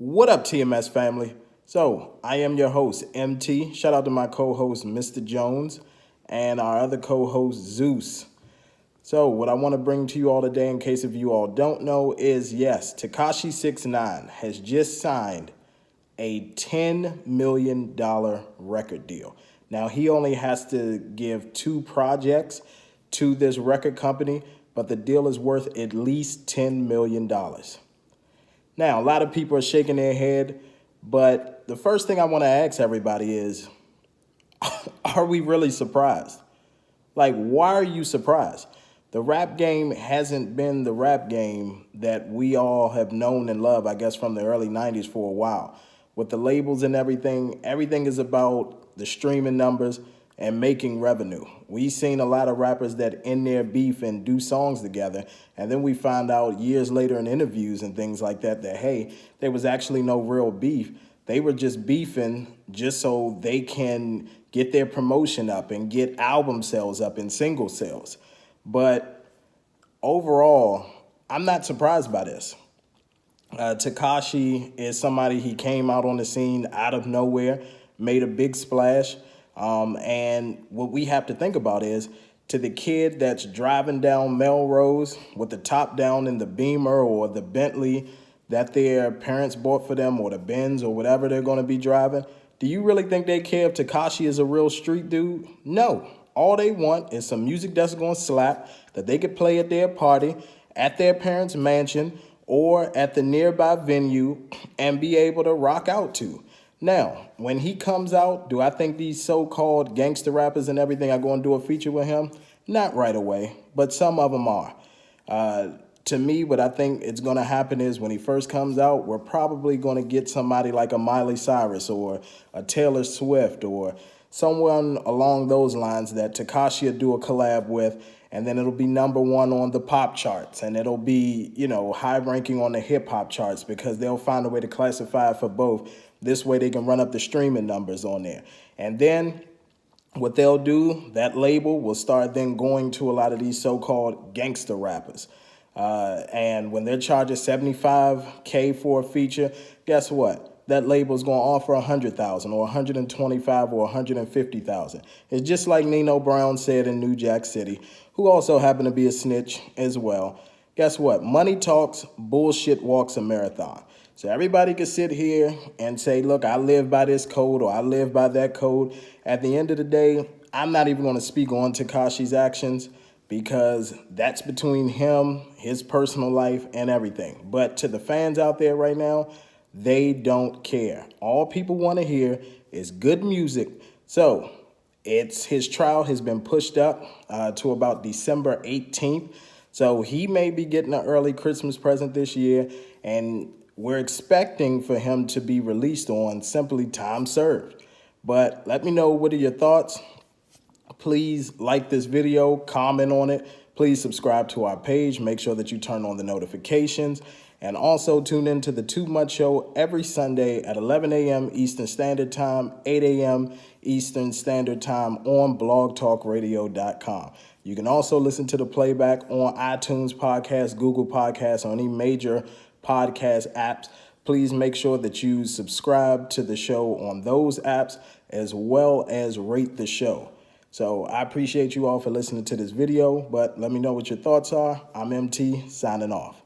What up, TMS family? So, I am your host, MT. Shout out to my co-host, Mr. Jones, and our other co-host, Zeus. So, what I want to bring to you all today, in case if you all don't know, is yes, Tekashi 6ix9ine has just signed a $10 million record deal. Now, he only has to give 2 projects to this record company, but the deal is worth at least $10 million. Now, a lot of people are shaking their head, but the first thing I want to ask everybody is, are we really surprised? Like, why are you surprised? The rap game hasn't been the rap game that we all have known and loved, I guess, from the early 90s for a while. With the labels and everything is about the streaming numbers and making revenue. We've seen a lot of rappers that end their beef and do songs together, and then we find out years later in interviews and things like that that, hey, there was actually no real beef. They were just beefing just so they can get their promotion up and get album sales up and single sales. But overall, I'm not surprised by this. Tekashi is somebody, he came out on the scene out of nowhere, made a big splash. And what we have to think about is, to the kid that's driving down Melrose with the top down in the Beamer or the Bentley that their parents bought for them, or the Benz or whatever they're going to be driving, do you really think they care if Tekashi is a real street dude? No. All they want is some music that's going to slap, that they could play at their party, at their parents' mansion, or at the nearby venue and be able to rock out to. Now, when he comes out, do I think these so-called gangster rappers and everything are going to do a feature with him? Not right away, but some of them are. To me, what I think is going to happen is, when he first comes out, we're probably going to get somebody like a Miley Cyrus or a Taylor Swift or someone along those lines that Tekashi will do a collab with, and then it'll be #1 on the pop charts, and it'll be, high ranking on the hip hop charts, because they'll find a way to classify it for both. This way they can run up the streaming numbers on there. And then what they'll do, that label will start then going to a lot of these so-called gangster rappers. And when they're charging $75K for a feature, guess what? That label's going to offer $100,000 or $125,000 or $150,000. It's just like Nino Brown said in New Jack City, who also happened to be a snitch as well. Guess what? Money talks, bullshit walks a marathon. So everybody can sit here and say, look, I live by this code or I live by that code. At the end of the day, I'm not even going to speak on Tekashi's actions, because that's between him, his personal life, and everything. But to the fans out there right now, they don't care. All people want to hear is good music. So his trial has been pushed up to about December 18th. So he may be getting an early Christmas present this year, and we're expecting for him to be released on simply time served. But let me know, what are your thoughts? Please like this video, comment on it. Please subscribe to our page. Make sure that you turn on the notifications. And also tune in to the Too Much Show every Sunday at 11 a.m. Eastern Standard Time, 8 a.m. Eastern Standard Time on blogtalkradio.com. You can also listen to the playback on iTunes Podcasts, Google Podcasts, or any major podcast apps. Please make sure that you subscribe to the show on those apps, as well as rate the show. So I appreciate you all for listening to this video, but let me know what your thoughts are. I'm MT, signing off.